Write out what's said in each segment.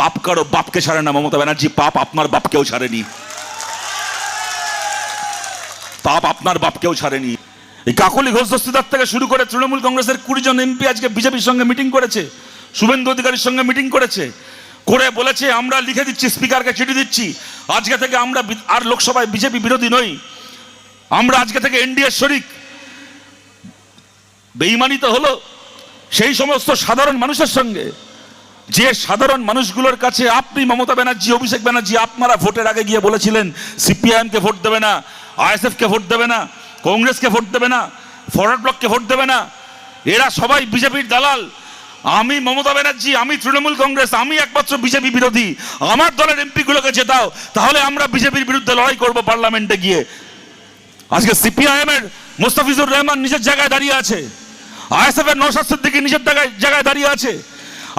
পাপ কারো বাপকে ছাড়ে না মমতা ব্যানার্জি, পাপ আপনার বাপকেও ছাড়েনি, পাপ আপনার বাপকেও ছাড়েনি। এই কাকলি ঘোষ দস্তিদার থেকে শুরু করে তৃণমূল কংগ্রেসের 20 জন এমপি আজকে বিজেপির সঙ্গে মিটিং করেছে, শুভেন্দু অধিকারীর সঙ্গে মিটিং করেছে, করে বলেছে আমরা লিখে দিচ্ছি, স্পিকারকে চিঠি দিচ্ছি, আজকে থেকে আমরা আর লোকসভায় বিজেপি বিরোধী নই, আমরা আজকে থেকে এনডিএর শরিক। বেঈমানি তো হলো সেই সমস্ত সাধারণ মানুষের সঙ্গে, যে সাধারণ মানুষগুলোর কাছে আপনি মমতা ব্যানার্জি, অভিষেক ব্যানার্জি আপনারা ভোটের আগে গিয়ে বলেছিলেন সিপিআইএমকে ভোট দেবে না, আইএসএফকে ভোট দেবে না, কংগ্রেসকে ভোট দেবে না, ফরওয়ার্ড ব্লককে ভোট দেবে না, এরা সবাই বিজেপির দালাল। আমি মমতা ব্যানার্জি, আমি তৃণমূল কংগ্রেস, আমি একমাত্র বিজেপি বিরোধী, আমার দলের এমপি গুলোকে জেতাও, তাহলে আমরা বিজেপির বিরুদ্ধে লড়াই করব পার্লামেন্টে গিয়ে। আজকে সিপিআইএম এর মোস্তাফিজুর রহমান নিজের জায়গায় দাঁড়িয়ে আছে, আইএসএফ এর নওশাদ সিদ্দিকী নিজের জায়গায় দাঁড়িয়ে আছে,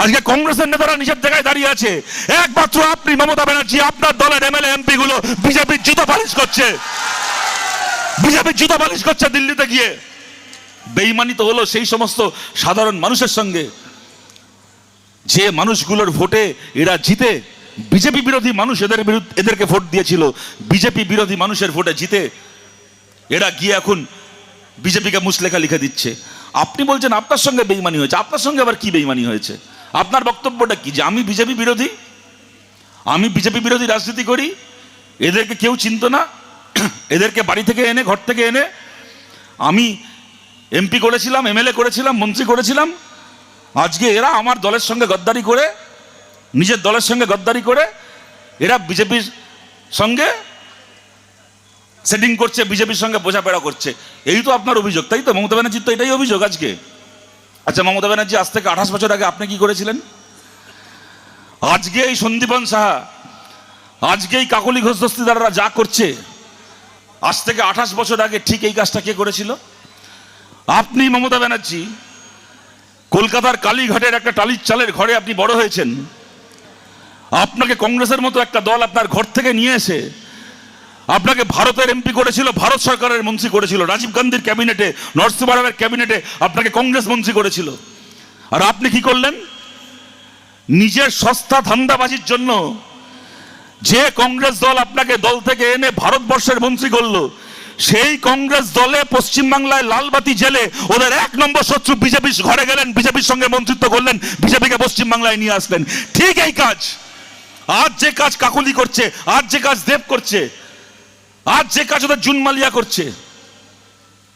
আজকে কংগ্রেসের নেতারা নিজের জায়গায় দাঁড়িয়ে আছে। একমাত্র আপনি মমতা ব্যানার্জি, আপনার দলের এমএলএ এমপি গুলো বিজেপির জুতো পালিশ করছে, বিজেপির জুতো পালিশ করছে দিল্লিতে গিয়ে। বেঈমানি তো হলো সেই সমস্ত সাধারণ মানুষের সঙ্গে, যে মানুষগুলোর ভোটে এরা জিতে, বিজেপি বিরোধী মানুষ এদেরকে ভোট দিয়েছিল, বিজেপি বিরোধী মানুষের ভোটে জিতে এরা গিয়ে এখন বিজেপিকে মুচলেখা লিখে দিচ্ছে। আপনি বলছেন আপনার সঙ্গে বেঈমানি হয়েছে, আপনার সঙ্গে আবার কি বেঈমানি হয়েছে? আপনার বক্তব্যটা কি, যে আমি বিজেপি বিরোধী, আমি বিজেপি বিরোধী রাজনীতি করি, এদেরকে কেউ চিনত না, এদেরকে বাড়ি থেকে এনে, ঘর থেকে এনে আমি এমপি করেছিলাম, এমএলএ করেছিলাম, মন্ত্রী করেছিলাম, আজকে এরা আমার দলের সঙ্গে গদ্দারি করে, নিজের দলের সঙ্গে গদ্দারি করে এরা বিজেপির সঙ্গে সেটিং করছে, বিজেপির সঙ্গে বোঝাপড়া করছে। এই তো আপনার অভিযোগ, তাই তো? মমতা ব্যানার্জির তো এটাই অভিযোগ আজকে। আচ্ছা, মমতা ব্যানার্জি আজ থেকে 28 বছর আগে আপনি কি করেছিলেন? আজকে এই সন্দীপন সাহা, আজকে এই কাকলি ঘোষ দস্তিদাররা যা করছে, আজ থেকে 28 বছর আগে ঠিক এই কাজটা কে করেছিল? আপনি মমতা ব্যানার্জি কলকাতার কালীঘাটের একটা টালির চালের ঘরে আপনি বড় হয়েছেন, আপনাকে কংগ্রেসের মতো একটা দল আপনার ঘর থেকে নিয়ে এসে আপনাকে ভারতের এমপি করেছিল, ভারত সরকারের মন্ত্রী করেছিল, রাজীব গান্ধীর ক্যাবিনেটে, নরসিংহ ক্যাবিনেটে আপনাকে কংগ্রেস মন্ত্রী করেছিল। আর আপনি কি করলেন? নিজের সস্তা ধান্দাবাজির জন্য যে কংগ্রেস দল আপনাকে দল থেকে এনে ভারতবর্ষের মন্ত্রী করলো, সেই কংগ্রেস দলে পশ্চিমবাংলায় লালবাতি জেলে ওদের 1 নম্বর শত্রু বিজেপির ঘরে গেলেন, বিজেপির সঙ্গে মন্ত্রিত্ব করলেন, বিজেপিকে পশ্চিমবাংলায় নিয়ে আসলেন। ঠিক এই কাজ, আজ যে কাজ কাকলি করছে, আজ যে কাজ দেব করছে, আজ যে কাজ ওদের জুনমালিয়া করছে,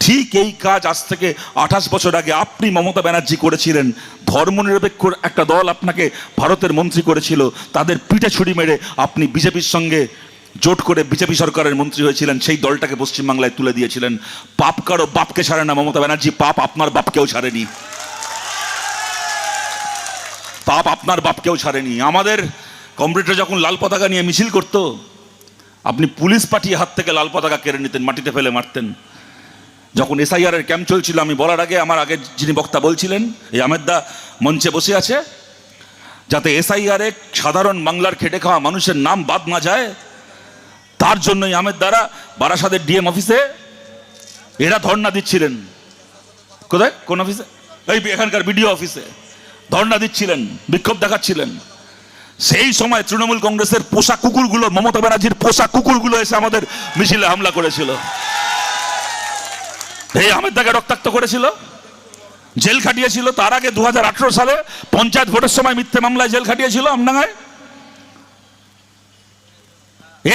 ঠিক এই কাজ আজ থেকে 28 বছর আগে আপনি মমতা ব্যানার্জি করেছিলেন। ধর্মনিরপেক্ষ একটা দল আপনাকে ভারতের মন্ত্রী করেছিল, তাদের পিঠে ছুরি মেরে আপনি বিজেপির সঙ্গে জোট করে বিজেপি সরকারের মন্ত্রী হয়েছিলেন, সেই দলটাকে পশ্চিমবাংলায় তুলে দিয়েছিলেন। পাপ কারো বাপকে ছাড়ে না মমতা ব্যানার্জি, পাপ আপনার বাপকেও ছাড়েনি, পাপ আপনার বাপকেও ছাড়েনি। আমাদের কমরেডরা যখন লাল পতাকা নিয়ে মিছিল করতো, আপনি পুলিশ পাঠিয়ে হাত থেকে লাল পতাকা কেড়ে নিতেন, মাটিতে ফেলে মারতেন। যখন এসআইআর এর ক্যাম্প চলছিল, আমি বলার আগে আমার আগে যিনি বক্তা বলছিলেন, এই আহমেদদা মঞ্চে বসে আছে, যাতে এসআইআর এ সাধারণ বাংলার খেটে খাওয়া মানুষের নাম বাদ না যায়, তার জন্যই আহমেদ দ্বারা বারাসাতের ডিএম অফিসে এরা ধর্ণা দিচ্ছিলেন। কোথায়, কোন অফিসে? এই এখানকার বিডিও অফিসে ধর্ণা দিচ্ছিলেন, বিক্ষোভ দেখাচ্ছিলেন। সেই সময় তৃণমূল কংগ্রেসের পোষা কুকুরগুলো, মমতা ব্যানার্জির পোষা কুকুরগুলো এসে আমাদের মিছিলে হামলা করেছিল। এই আহমেদদাকে রক্তাক্ত করেছিল, জেল খাটিয়েছিল। তার আগে 2018 সালে পঞ্চায়েত ভোটের সময় মিথ্যে মামলায় জেল খাটিয়েছিল আমডাঙ্গায়।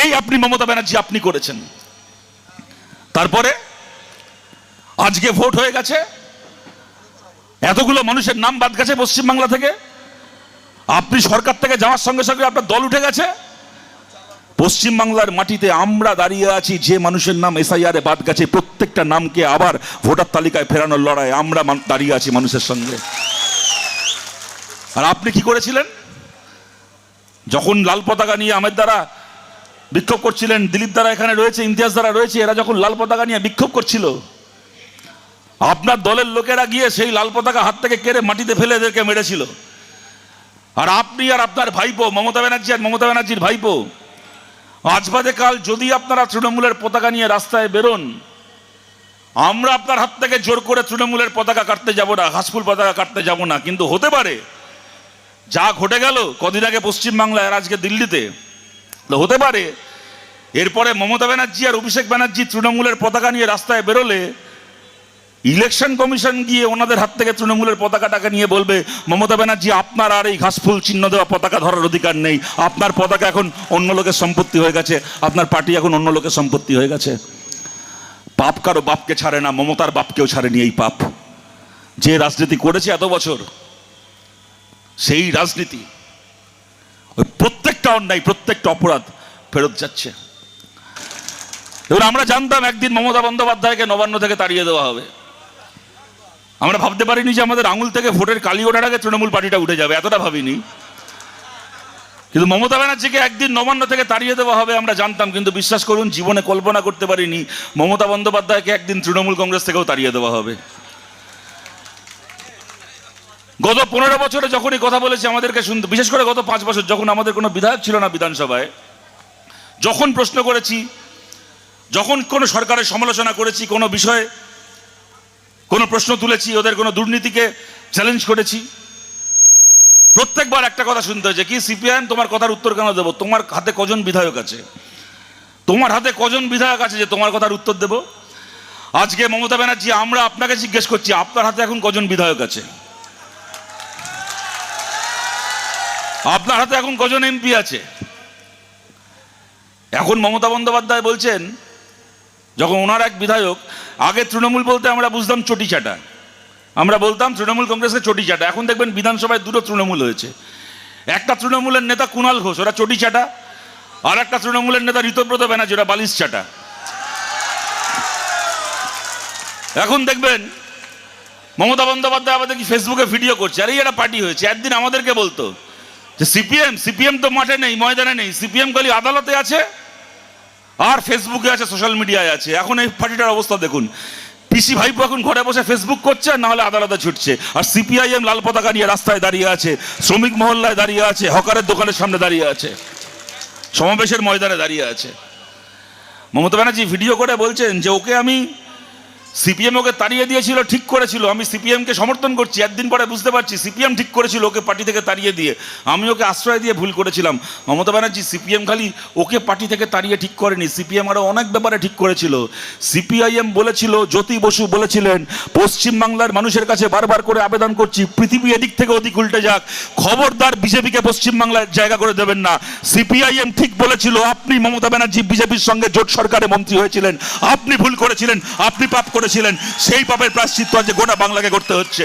এই আপনি মমতা ব্যানার্জি আপনি করেছেন। তারপরে আজকে ভোট হয়ে গেছে, এতগুলো মানুষের নাম বাদ গেছে পশ্চিমবাংলা থেকে, আপনি সরকার থেকে যাওয়ার সঙ্গে সঙ্গে আপনার দল উঠে গেছে। পশ্চিমবাংলার মাটিতে আমরা দাঁড়িয়ে আছি, যে মানুষের নাম এসআইআর এ বাদ গেছে প্রত্যেকটা নামকে আবার ভোটার তালিকায় ফেরানোর লড়াই আমরা দাঁড়িয়ে আছি মানুষের সঙ্গে। আর আপনি কি করেছিলেন? যখন লাল পতাকা নিয়ে আহমেদ দ্বারা বিক্ষোভ করছিলেন, দিলীপ দ্বারা এখানে রয়েছে, ইমতিয়াজ দ্বারা রয়েছে, এরা যখন লাল পতাকা নিয়ে বিক্ষোভ করছিল, আপনার দলের লোকেরা গিয়ে সেই লাল পতাকা হাত থেকে কেড়ে মাটিতে ফেলে এদেরকে মেরেছিল। আর আপনি আর আপনার ভাইপো মমতা ব্যানার্জি আর মমতা ব্যানার্জির ভাইপো, আজ বাদে কাল যদি আপনারা তৃণমূলের পতাকা নিয়ে রাস্তায় বেরোন, আমরা আপনার হাত থেকে জোর করে তৃণমূলের পতাকা কাটতে যাব না, ঘাসফুল পতাকা কাটতে যাব না। কিন্তু হতে পারে যা ঘটে গেল কদিন আগে পশ্চিমবাংলায় আর আজকে দিল্লিতে, তো হতে পারে এরপরে মমতা ব্যানার্জি আর অভিষেক ব্যানার্জি তৃণমূলের পতাকা নিয়ে রাস্তায় বেরোলে ইলেকশন কমিশন গিয়ে ওনাদের হাত থেকে তৃণমূলের পতাকাটাকে নিয়ে বলবে, মমতা ব্যানার্জি আপনার আর এই ঘাসফুল চিহ্ন দেওয়া পতাকা ধরার অধিকার নেই, আপনার পতাকা এখন অন্য লোকের সম্পত্তি হয়ে গেছে, আপনার পার্টি এখন অন্য লোকের সম্পত্তি হয়ে গেছে। পাপ কারো বাপকে ছাড়ে না, মমতার বাপকেও ছাড়েনি এই পাপ। যে রাজনীতি করেছে এত বছর, সেই রাজনীতি ওই প্রত্যেকটা অন্যায়, প্রত্যেকটা অপরাধ ফেরত যাচ্ছে। এবার আমরা জানতাম একদিন মমতা বন্দ্যোপাধ্যায়কে নবান্ন থেকে তাড়িয়ে দেওয়া হবে। আমরা ভাবতে পারিনি যে আমাদের আঙুল থেকে ভোটের কালি ওঠার আগে তৃণমূল পার্টিটা উঠে যাবে, এতটা ভাবিনি। কিন্তু মমতা ব্যানার্জিকে একদিন নবান্ন থেকে তাড়িয়ে দেওয়া হবে আমরা জানতাম, কিন্তু বিশ্বাস করুন জীবনে কল্পনা করতে পারিনি মমতা বন্দ্যোপাধ্যায়কে একদিন তৃণমূল কংগ্রেস থেকেও তাড়িয়ে দেওয়া হবে। গত 15 বছরে যখনই কথা বলেছি আমাদেরকে শুনতে, বিশেষ করে গত 5 বছর যখন আমাদের কোনো বিধায়ক ছিল না বিধানসভায়, যখন প্রশ্ন করেছি, যখন কোনো সরকারের সমালোচনা করেছি, কোনো বিষয়ে কোনো প্রশ্ন তুলেছি, ওদের কোনো দুর্নীতিকে চ্যালেঞ্জ করেছি, প্রত্যেকবার একটা কথা শুনতে হয়েছে, কি সিপিআইএম তোমার কথার উত্তর কেন দেবো? তোমার হাতে কজন বিধায়ক আছে? তোমার হাতে কজন বিধায়ক আছে যে তোমার কথার উত্তর দেব? আজকে মমতা ব্যানার্জি আমরা আপনাকে জিজ্ঞেস করছি, আপনার হাতে এখন কজন বিধায়ক আছে? আপনার হাতে এখন কজন এমপি আছে? এখন মমতা বন্দ্যোপাধ্যায় বলছেন, যখন ওনার এক বিধায়ক, আগে তৃণমূল বলতে আমরা বুঝতাম চটি চাটা, আমরা বলতাম তৃণমূল কংগ্রেসের চটি চাটা। এখন দেখবেন বিধানসভায় দুটো তৃণমূল হয়েছে, একটা তৃণমূলের নেতা কুণাল ঘোষ, ওরা চটি চাটা, আর একটা তৃণমূলের নেতা ঋতব্রত ব্যানার্জি, ওরা বালিশ চাটা। এখন দেখবেন মমতা বন্দ্যোপাধ্যায় আমাদের কি ফেসবুকে ভিডিও করছে, আরে এরা পার্টি হয়েছে। একদিন আমাদেরকে বলতো যে সিপিএম তো মাঠে নেই, ময়দানে নেই, সিপিএম খালি আদালতে আছে আর ফেসবুকে আছে, সোশ্যাল মিডিয়ায় আছে। এখন এই পার্টিটার অবস্থা দেখুন, পিসি ভাইপো এখন ঘরে বসে ফেসবুক করছে, আর না হলে আদালতে ছুটছে, আর সিপিআইএম লাল পতাকা নিয়ে রাস্তায় দাঁড়িয়ে আছে, শ্রমিক মহল্লায় দাঁড়িয়ে আছে, হকারের দোকানের সামনে দাঁড়িয়ে আছে, সমাবেশের ময়দানে দাঁড়িয়ে আছে। মমতা ব্যানার্জি ভিডিও করে বলছেন যে ওকে আমি সিপিএম ওকে তাড়িয়ে দিয়েছিল, ঠিক করেছিল, আমি সিপিএমকে সমর্থন করছি। একদিন পরে বুঝতে পারছি সিপিএম ঠিক করেছিল ওকে পার্টি থেকে তাড়িয়ে দিয়ে, আমি ওকে আশ্রয় দিয়ে ভুল করেছিলাম। মমতা ব্যানার্জি সিপিএম খালি ওকে পার্টি থেকে তাড়িয়ে ঠিক করেনি, সিপিএম আরও অনেক ব্যাপারে ঠিক করেছিল। সিপিআইএম বলেছিল, জ্যোতি বসু বলেছিলেন, পশ্চিমবাংলার মানুষের কাছে বারবার করে আবেদন করছি, পৃথিবী এদিক থেকে ওদিক উল্টে যাক, খবরদার বিজেপিকে পশ্চিমবাংলায় জায়গা করে দেবেন না। সিপিআইএম ঠিক বলেছিল, আপনি মমতা ব্যানার্জি বিজেপির সঙ্গে জোট সরকারে মন্ত্রী হয়েছিলেন, আপনি ভুল করেছিলেন, আপনি পাপ করেছিলেন, সেই পাপের প্রায়শ্চিত্ত আজ গোটা বাংলাকে করতে হচ্ছে।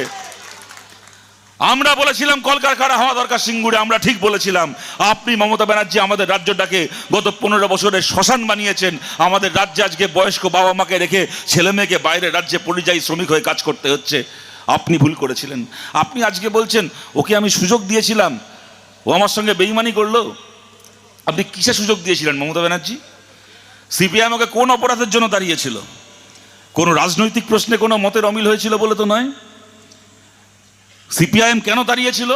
আমরা বলেছিলাম কলকারখানা হওয়া দরকার সিঙ্গুরে, আমরা ঠিক বলেছিলাম। আপনি মমতা ব্যানার্জি আমাদের রাজ্যটাকে গত 15 বছরে শ্মশান বানিয়েছেন। আমাদের রাজ্যে আজকে বয়স্ক বাবা মাকে রেখে ছেলে মেয়েকে বাইরের রাজ্যে পরিযায়ী শ্রমিক হয়ে কাজ করতে হচ্ছে। আপনি ভুল করেছিলেন। আপনি আজকে বলছেন ওকে আমি সুযোগ দিয়েছিলাম, ও আমার সঙ্গে বেইমানি করলো। আপনি কিসে সুযোগ দিয়েছিলেন মমতা ব্যানার্জি? সিপিআইএম ওকে কোন অপরাধের জন্য দাঁড়িয়েছিল? কোনো রাজনৈতিক প্রশ্নে কোনো মতের অমিল হয়েছিল বলে তো নয়। সিপিআইএম কেন দাঁড়িয়েছিল?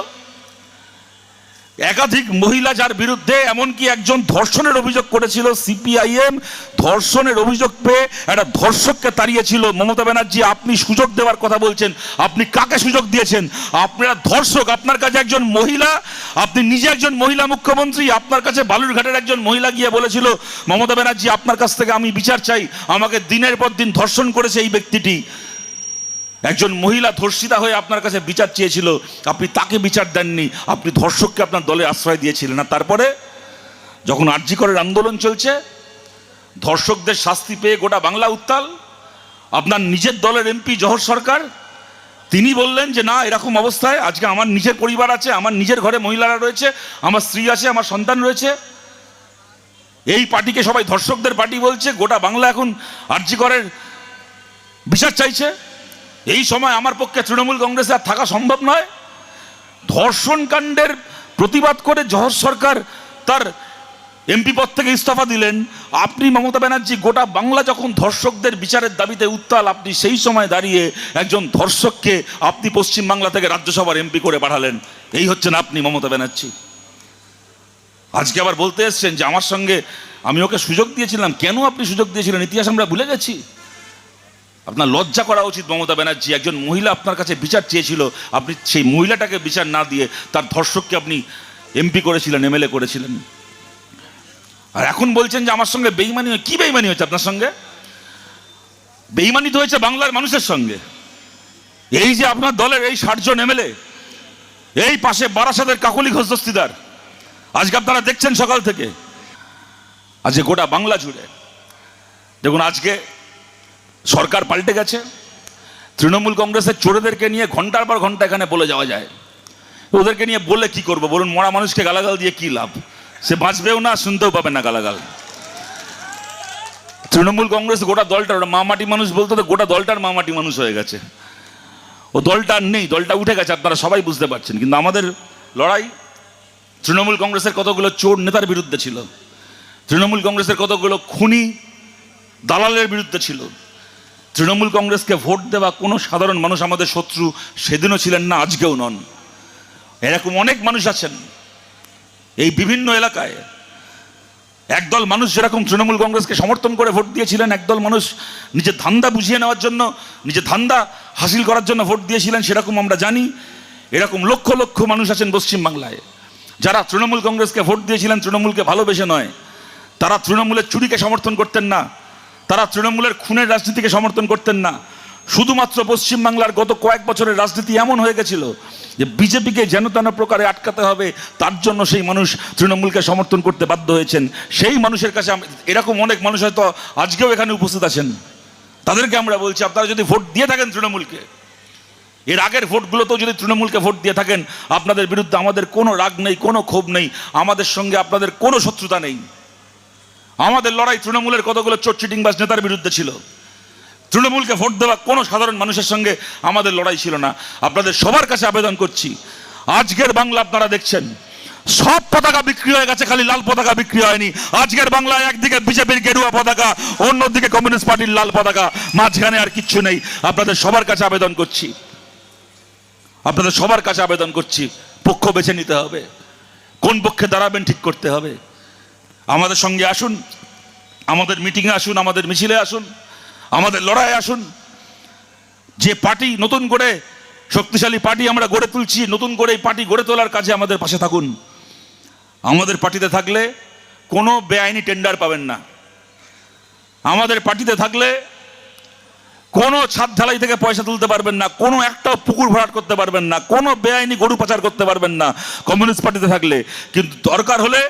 একাধিক মহিলা যার বিরুদ্ধে এমনকি একজন ধর্ষণের অভিযোগ করেছিল, সিপিআইএম ধর্ষণের অভিযোগ পেয়ে একটা ধর্ষককে তাড়িয়েছিল। মমতা ব্যানার্জি আপনি সুযোগ দেওয়ার কথা বলছেন, আপনি কাকে সুযোগ দিয়েছেন? আপনারা ধর্ষক, আপনার কাছে একজন মহিলা, আপনি নিজে একজন মহিলা মুখ্যমন্ত্রী, আপনার কাছে বালুরঘাটের একজন মহিলা গিয়ে বলেছিল, মমতা ব্যানার্জি আপনার কাছ থেকে আমি বিচার চাই, আমাকে দিনের পর দিন ধর্ষণ করেছে এই ব্যক্তিটি। একজন মহিলা ধর্ষিতা হয়ে আপনার কাছে বিচার চেয়েছিল, আপনি তাকে বিচার দেননি, আপনি ধর্ষককে আপনার দলে আশ্রয় দিয়েছিলেন। না তারপরে যখন আরজি করের আন্দোলন চলছে, ধর্ষকদের শাস্তি পেয়ে গোটা বাংলা উত্তাল, আপনার নিজের দলের এমপি জহর সরকার তিনি বললেন যে না, এরকম অবস্থায় আজকে আমার নিজের পরিবার আছে, আমার নিজের ঘরে মহিলারা রয়েছে, আমার স্ত্রী আছে, আমার সন্তান রয়েছে, এই পার্টিকে সবাই ধর্ষকদের পার্টি বলছে, গোটা বাংলা এখন আরজি করের বিচার চাইছে। এই সময় আমার পক্ষে তৃণমূল কংগ্রেসে আর থাকা সম্ভব নয়। ধর্ষণ কাণ্ডের প্রতিবাদ করে জহর সরকার তার এমপি পদ থেকে ইস্তফা দিলেন। আপনি মমতা ব্যানার্জি গোটা বাংলা যখন ধর্ষকদের বিচারের দাবিতে উত্তাল, আপনি সেই সময় দাঁড়িয়ে একজন ধর্ষককে আপনি পশ্চিমবাংলা থেকে রাজ্যসভার এমপি করে পাঠালেন। এই হচ্ছেন আপনি মমতা ব্যানার্জি। আজকে আবার বলতে এসছেন যে আমার সঙ্গে আমি ওকে সুযোগ দিয়েছিলাম। কেন আপনি সুযোগ দিয়েছিলেন? ইতিহাস আমরা ভুলে গেছি। আপনার লজ্জা করা উচিত মমতা ব্যানার্জি। একজন মহিলা আপনার কাছে বিচার চেয়েছিল, আপনি সেই মহিলাটাকে বিচার না দিয়ে তার ধর্ষককে আপনি এমপি করেছিলেন, এমএলএ করেছিলেন। আর এখন বলছেন যে আমার সঙ্গে বেইমানি হয়। কি বেইমানি হয়েছে আপনার সঙ্গে? বেইমানি তো হয়েছে বাংলার মানুষের সঙ্গে। এই যে আপনার দলের এই 60 জন এমএলএ, এই পাশে বারাসাতের কাকলি ঘোষ দস্তিদার, আজকে আপনারা দেখছেন সকাল থেকে, আজকে গোটা বাংলা জুড়ে দেখুন, আজকে সরকার পাল্টে গেছে। তৃণমূল কংগ্রেসের চোরেদেরকে নিয়ে ঘন্টার পর ঘন্টা এখানে বলে যাওয়া যায়। ওদেরকে নিয়ে বলে কি করবো বলুন? মরা মানুষকে গালাগাল দিয়ে কি লাভ? সে বাঁচবেও না, শুনতেও পাবে না গালাগাল। তৃণমূল কংগ্রেস গোটা দলটা, ওটা মামাটি মানুষ বলতো, তো গোটা দলটার মামাটি মানুষ হয়ে গেছে। ও দলটা আর নেই, দলটা উঠে গেছে, আপনারা সবাই বুঝতে পারছেন। কিন্তু আমাদের লড়াই তৃণমূল কংগ্রেসের কতগুলো চোর নেতার বিরুদ্ধে ছিল, তৃণমূল কংগ্রেসের কতগুলো খুনি দালালের বিরুদ্ধে ছিল। তৃণমূল কংগ্রেসকে ভোট দেওয়া কোনো সাধারণ মানুষ আমাদের শত্রু সেদিনও ছিলেন না, আজকেও নন। এরকম অনেক মানুষ আছেন এই বিভিন্ন এলাকায়। একদল মানুষ যেরকম তৃণমূল কংগ্রেসকে সমর্থন করে ভোট দিয়েছিলেন, একদল মানুষ নিজের ধান্দা বুঝিয়ে নেওয়ার জন্য, নিজের ধান্দা হাসিল করার জন্য ভোট দিয়েছিলেন, সেরকম আমরা জানি। এরকম লক্ষ লক্ষ মানুষ আছেন পশ্চিমবাংলায়, যারা তৃণমূল কংগ্রেসকে ভোট দিয়েছিলেন তৃণমূলকে ভালোবেসে নয়। তারা তৃণমূলের চুরিকে সমর্থন করতেন না, তারা তৃণমূলের খুনের রাজনীতিকে সমর্থন করতেন না। শুধুমাত্র পশ্চিমবাংলার গত কয়েক বছরের রাজনীতি এমন হয়ে গেছিল যে বিজেপিকে যেন তেন প্রকারে আটকাতে হবে, তার জন্য সেই মানুষ তৃণমূলকে সমর্থন করতে বাধ্য হয়েছেন। সেই মানুষের কাছে এরকম অনেক মানুষ হয়তো আজকেও এখানে উপস্থিত আছেন। তাদেরকে আমরা বলছি, আপনারা যদি ভোট দিয়ে থাকেন তৃণমূলকে, এর আগের ভোটগুলোতেও যদি তৃণমূলকে ভোট দিয়ে থাকেন, আপনাদের বিরুদ্ধে আমাদের কোনো রাগ নেই, কোনো ক্ষোভ নেই, আমাদের সঙ্গে আপনাদের কোনো শত্রুতা নেই। আমাদের লড়াই তৃণমূলের কতগুলো চোর চিটিংবাজ নেতার বিরুদ্ধে ছিল। তৃণমূলকে ভোট দেওয়া কোনো সাধারণ মানুষের সঙ্গে আমাদের লড়াই ছিল না। আপনাদের সবার কাছে আবেদন করছি, আজকের বাংলা আপনারা দেখছেন সব পতাকা বিক্রি হয়ে গেছে, খালি লাল পতাকা বিক্রি হয়নি। আজকের বাংলায় একদিকে বিজেপির গেরুয়া পতাকা, অন্যদিকে কমিউনিস্ট পার্টির লাল পতাকা, মাঝখানে আর কিচ্ছু নেই। আপনাদের সবার কাছে আবেদন করছি, আপনাদের সবার কাছে আবেদন করছি, পক্ষ বেছে নিতে হবে, কোন পক্ষে দাঁড়াবেন ঠিক করতে হবে। আমাদের সঙ্গে আসুন, আমাদের মিটিংয়ে আসুন, আমাদের মিছিলে আসুন, আমাদের লড়াইয়ে আসুন। যে পার্টি নতুন করে শক্তিশালী পার্টি আমরা গড়ে তুলছি, নতুন করে এই পার্টি গড়ে তোলার কাজে আমাদের পাশে থাকুন। আমাদের পার্টিতে থাকলে কোনো বেআইনি টেন্ডার পাবেন না। আমাদের পার্টিতে থাকলে কোনো ছাদ ঢালাই থেকে পয়সা তুলতে পারবেন না, কোনো একটা পুকুর ভরাট করতে পারবেন না, কোনো বেআইনি গরু পাচার করতে পারবেন না কমিউনিস্ট পার্টিতে থাকলে। কিন্তু দরকার হলে